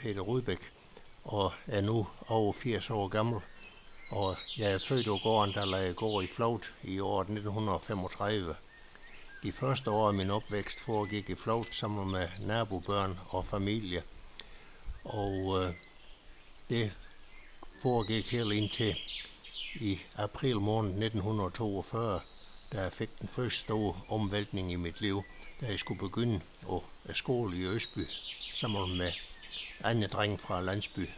Peter Rudbæk og er nu over 80 år gammel. Og jeg er født på gården, der lagde gård i Flovt i år 1935. De første år af min opvækst foregik i Flovt sammen med nabobørn og familie. Og det foregik helt indtil i april måned 1942, da jeg fik den første store omvæltning i mit liv, da jeg skulle begynde at skole i Østby sammen med andre drenge fra landsby.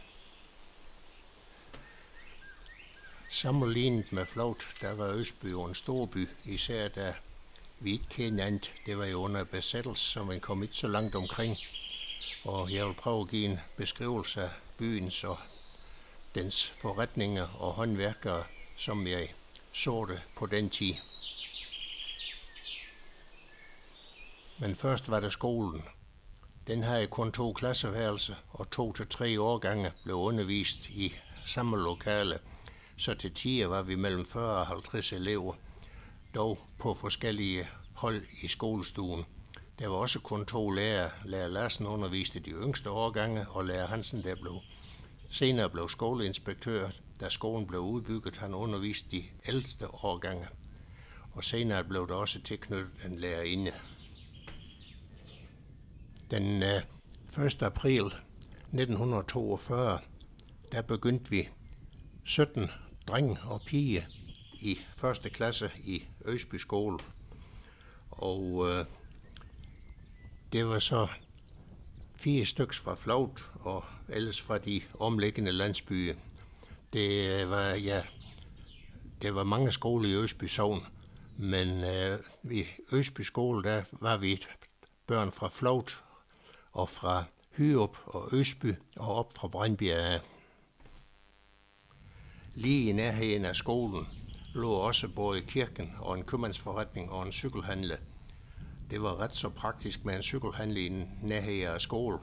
Sammenlignet med Flovt, der var Østby jo en stor by, især da vi ikke kendte andet. Det var jo under besættelse, så man kom ikke så langt omkring. Og jeg vil prøve at give en beskrivelse af byens og dens forretninger og håndværkere, som jeg så det på den tid. Men først var der skolen. Den havde kun 2 klasseværelser, og 2 til 3 årgange blev undervist i samme lokale. Så til tider var vi mellem 40 og 50 elever, dog på forskellige hold i skolestuen. Der var også kun 2 lærere. Lærer Larsen underviste de yngste årgange, og lærer Hansen, der senere blev skoleinspektør, da skolen blev udbygget. Han underviste de ældste årgange, og senere blev der også tilknyttet en lærerinde. Den 1. april 1942, der begyndte vi 17 drenge og piger i 1. klasse i Østby skole. Og det var så 4 stykker fra Flovt og ellers fra de omliggende landsbyer. Det var mange skoler i Østby sogn, men i Østby skole, der var vi børn fra Flovt og fra Hyrup og Østby og op fra Brandbjerg. Lige i nærheden af skolen lå også både kirken og en købmandsforretning og en cykelhandler. Det var ret så praktisk med en cykelhandel i nærheden af skole.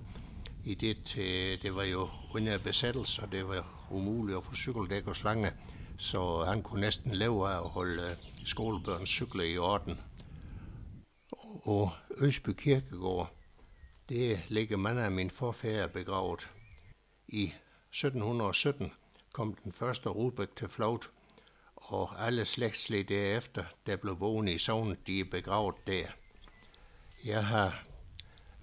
I det var jo under besættelse, og det var umuligt at få cykeldæk og slange, så han kunne næsten leve af at holde skolebørns cykler i orden. Og Østby Kirkegård, det ligger mange af mine forfædre begravet. I 1717 kom den første Rudbæk til Flovt, og alle slægtsled derefter, der blev boende i sognet, de er begravet der. Jeg har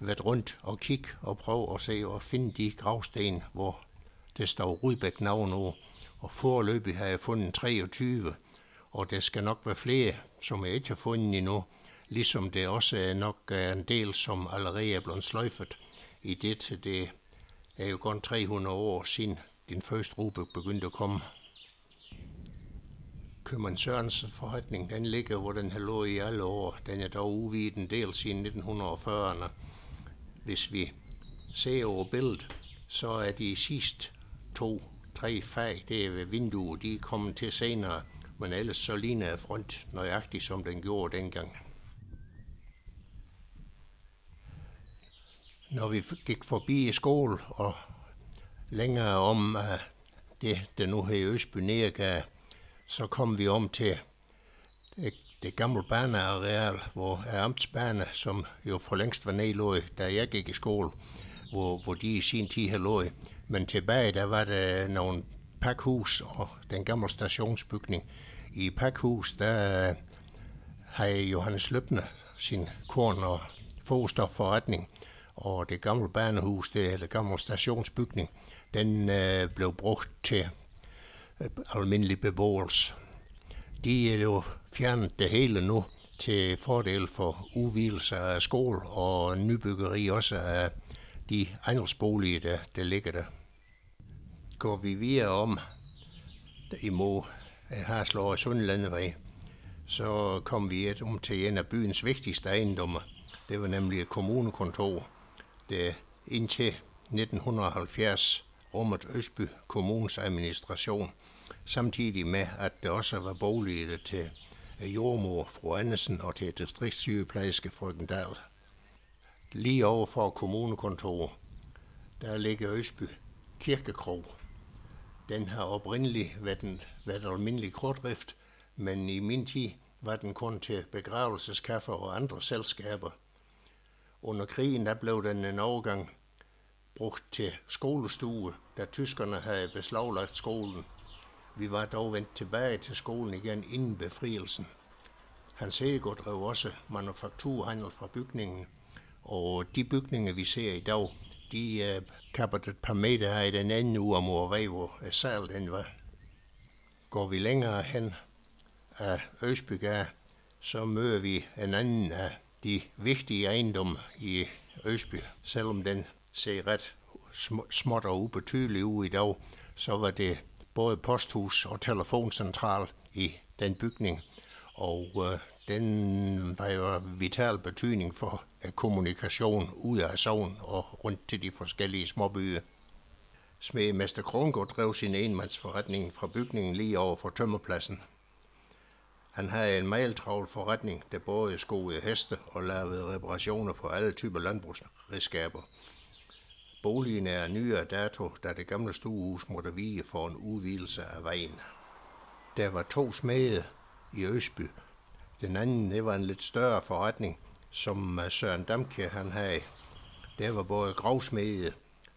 været rundt og kigge og prøve at se og finde de gravsten, hvor der står Rudbæk navn nu, og foreløbig har jeg fundet 23, og der skal nok være flere, som jeg ikke har fundet endnu, ligesom det også nok er en del, som allerede er blevet sløjfet. I det er jo godt 300 år siden den første Rudbæk begyndte at komme. Købmand Sørensens forretning, den ligger, hvor den har lå i alle år. Den er dog udvidet en del siden 1940'erne. Hvis vi ser over billedet, så er de sidste 2-3 fag, det er ved vinduet, de er kommet til senere, men ellers så ligner front nøjagtigt, som den gjorde dengang. Når vi gik forbi skole og længere om det nu her i Østby Nedergade, så kom vi om til det gamle baneareal, hvor amtsbane, som jo for længst var nedlået, da jeg gik i skole, hvor de i sin tid havde lået. Men tilbage, der var der nogle pakhus og den gamle stationsbygning. I pakhus, der havde Johannes Løbner sin korn- og fogstofforretning, og det gamle banehus, det gamle stationsbygning, den blev brugt til almindelig beboelse. De er jo fjernet det hele nu til fordel for udvidelse af skole og nybyggeri også af de andelsboliger, der ligger der. Går vi videre om imod Haslå og Sundlandevej, så kom vi om til en af byens vigtigste ejendomme. Det var nemlig et kommunekontor, der indtil 1970 rummet Østby Kommunes administration, samtidig med, at der også var boliger til jordmor fru Andersen og til distriktssygeplejerske frøken Dahl. Lige over for kommunekontoret, der ligger Østby Kirkekrog. Den har oprindeligt været almindelig kortdrift, men i min tid var den kun til begravelseskaffe og andre selskaber. Under krigen der blev den en overgang brugt til skolestue, da tyskerne havde beslaglagt skolen. Vi var dog vendt tilbage til skolen igen inden befrielsen. Hans Hedegaard drev også manufakturhandel fra bygningen, og de bygninger, vi ser i dag, de kappede et par meter her i den anden uge om vej, hvor salen den var. Går vi længere hen af Østbygade, så møder vi en anden af de vigtige ejendomme i Østby. Selvom den ser ret småt og ubetydelig ud i dag, så var det både posthus og telefoncentral i den bygning, og den var jo vital betydning for kommunikation ud af sogn og rundt til de forskellige småbyer. Smedemester Krongård drev sin enmandsforretning fra bygningen lige over for tømmerpladsen. Han havde en mailtravl forretning, der både skoede heste og lavede reparationer på alle typer landbrugsredskaber. Boligen er nyere dato, da det gamle stuehus måtte vige for en udvidelse af vejen. Der var 2 smede i Østby. Den anden, det var en lidt større forretning, som Søren Damke han havde. Der var både gravsmede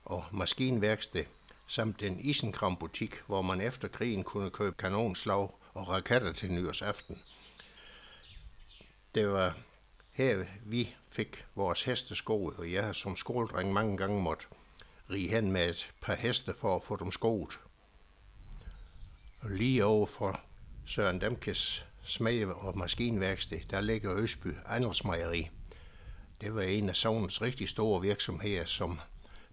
og maskinværksted, samt en isenkrambutik, hvor man efter krigen kunne købe kanonslag og raketter til nyårsaften. Det var her, vi fik vores hesteskoet, og jeg har som skoledreng mange gange måtte rige hen med et par heste for at få dem skoet. Og lige over for Søren Damkes smede- og maskinværksted, der ligger Østby Andelsmejeri. Det var en af sognets rigtig store virksomheder, som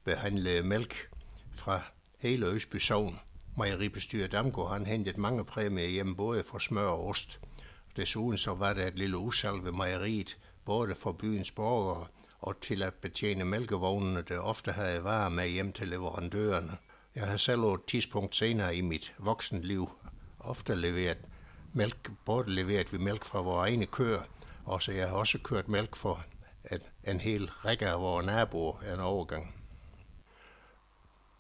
behandlede mælk fra hele Østby sogn. Mejeribestyrer Damgaard han hentede mange præmier hjem, både for smør og ost. Desuden så var der et lille udsalg ved mejeriet, både for byens borgere og til at betjene mælkevognene, der ofte havde varer med hjem til leverandørerne. Jeg har selv på et tidspunkt senere i mit voksenliv ofte leveret mælk, både leveret vi mælk fra vores egne køer, og så jeg har også kørt mælk for en hel række af vores naboer en overgang.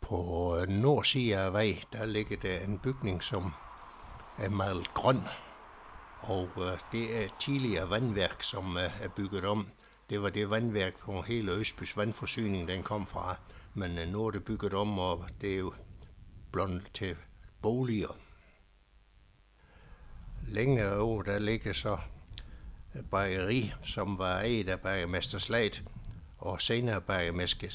På nordsiden af vej, der ligger der en bygning, som er malet grøn, og det er tidligere vandværk, som er bygget om. Det var det vandværk, hvor hele Østbys vandforsyning den kom fra, men nu er det bygget om, og det er jo blevet til boliger. Længere over, der ligger så bageri, som var ejet af bagermester Sleit, og senere bagermester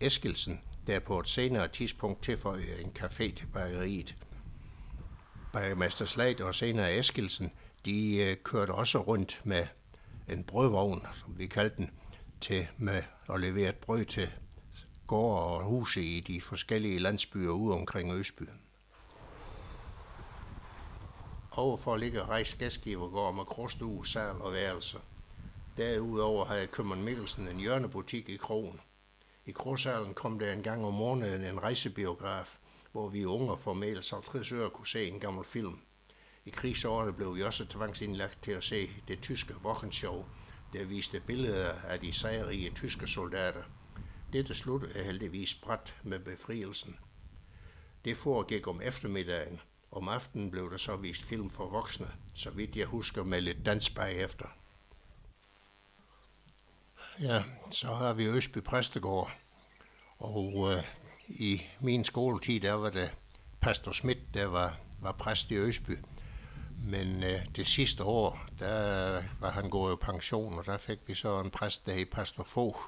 Eskildsen, der på et senere tidspunkt tilføjede en café til bageriet. Bagermester Sleit og senere Eskildsen, de kørte også rundt med en brødvogn, som vi kaldte den, til med at levere et brød til gårde og huse i de forskellige landsbyer ude omkring Østby. Overfor ligger Rejs Gæstgivergård med krostue, sal og værelser. Derudover havde købmand Mikkelsen en hjørnebutik i krogen. I krosalen kom der en gang om måneden en rejsebiograf, hvor vi unge for mails 50 øre kunne se en gammel film. I krigsårene blev vi også tvangsindlagt til at se det tyske Wochenshow, der viste billeder af de sejrige tyske soldater. Dette sluttede heldigvis brat med befrielsen. Det foregik om eftermiddagen. Om aftenen blev der så vist film for voksne, så vidt jeg husker med lidt dans bagefter. Ja, så har vi Østby Præstegård, og i min skoletid, der var det pastor Schmidt, der var præst i Østby. Men det sidste år, der var han gået i pension, og der fik vi så en præst, der hed pastor Fogh,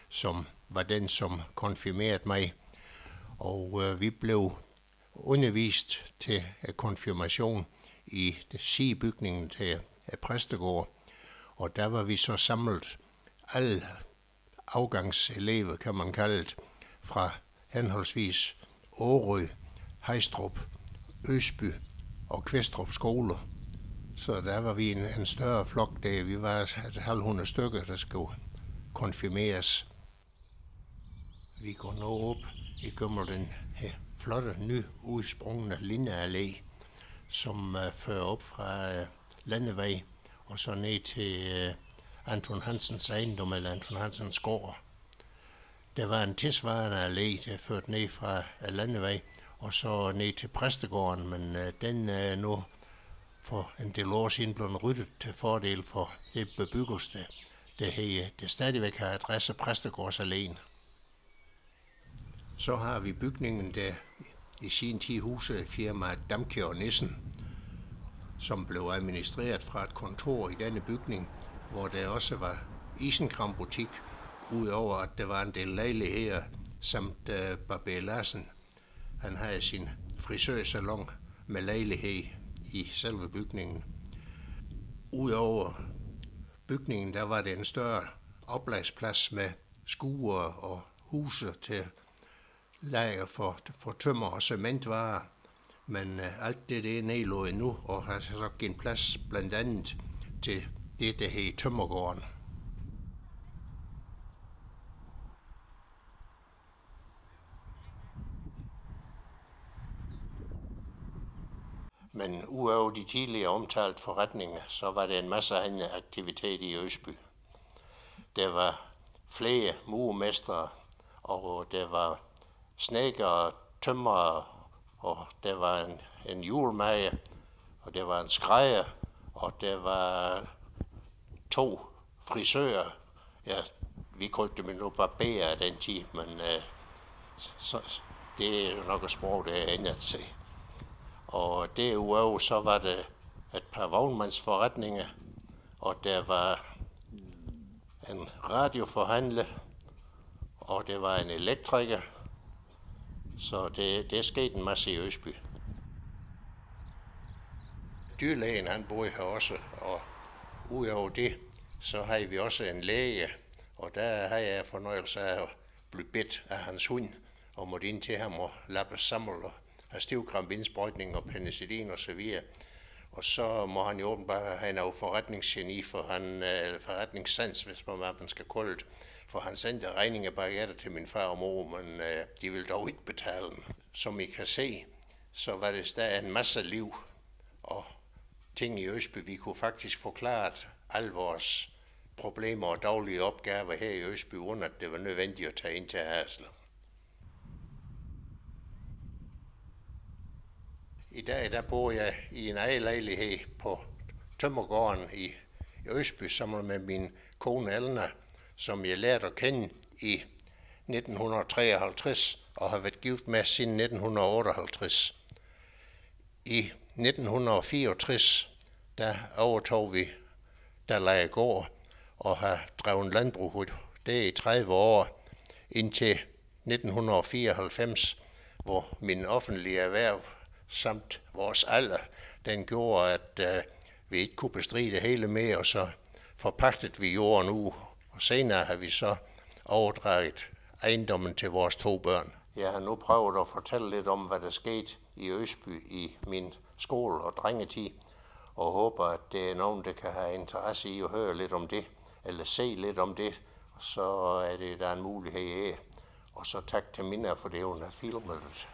som var den, som konfirmerede mig. Og vi blev undervist til konfirmation i sidebygningen til præstegård, og der var vi så samlet alle afgangselever, kan man kalde det, fra henholdsvis Årø, Hejstrup, Østby og Kvæstrup skoler. Så der var vi en større flok, der vi var 100 stykker, der skulle konfirmeres. Vi går nu op i den her flotte, nyudsprungne linjeallé, som fører op fra Landevej og så ned til Anton Hansens ejendom eller Anton Hansens gård. Der var en tilsvarende allé, der førte ned fra Landevej og så ned til Præstegården, men den er nu for en del år siden blevet ryddet til fordel for det bebyggelse, der stadigvæk har adresse Præstegårds Alléen. Så har vi bygningen, der i sin tid husede firmaet Damke og Nissen, som blev administreret fra et kontor i denne bygning, hvor der også var isenkrambutik, udover at der var en del lejligheder, samt Barber Larsen. Han havde sin frisørsalon med lejlighed i selve bygningen. Udover bygningen, der var det en større oplagsplads med skuer og huse til lager for tømmer og cementvarer. Men alt det er nedlået nu, og har så givet plads blandt andet til det, der hedder Tømmergården. Men udover de tidligere omtalte forretninger, så var der en masse anden aktivitet i Østby. Der var flere murmestre, og der var snedkere, tømrere, og der var en hjulmager, og der var en skrædder, og der var 2 frisører. Ja, vi kaldte dem nu barberer af den tid, men så, det er jo nok et sprog, der er ændret til. Og derudover så var der et par vognmandsforretninger, og der var en radioforhandler, og der var en elektriker. Så det skete en masse i Østby. Dyrlægen han boede her også, og udover det, så havde vi også en læge, og der havde jeg fornøjelse af at blive bedt af hans hund, og måtte ind til ham og lappe sammen og have stivkrampe-indsprøjtning og penicillin og så videre. Og så må han jo åbenbart have noget forretningsgeni, eller forretningssans, hvis man skal kalde det. For han sendte regninger baguetter til min far og mor, men de ville dog ikke betale dem. Som I kan se, så var det stadig en masse liv og ting i Østby. Vi kunne faktisk forklare alle vores problemer og daglige opgaver her i Østby, uden at det var nødvendigt at tage ind til Haslev. I dag der bor jeg i en egen lejlighed på Tømmergården i Østby sammen med min kone Elna, som jeg lærte at kende i 1953 og har været gift med siden 1958. I 1964 der overtog vi Dalagård og har drevet landbrug det i 30 år indtil 1994, hvor min offentlige erhverv samt vores alder, den gjorde, at vi ikke kunne bestride det hele mere, og så forpagtede vi jorden ud. Og senere har vi så overdraget ejendommen til vores 2 børn. Jeg har nu prøvet at fortælle lidt om, hvad der skete i Østby i min skole- og drengetid, og håber, at det er nogen, der kan have interesse i at høre lidt om det, eller se lidt om det, og så er det der en mulighed af. Og så tak til Minna, for det hun har filmet det.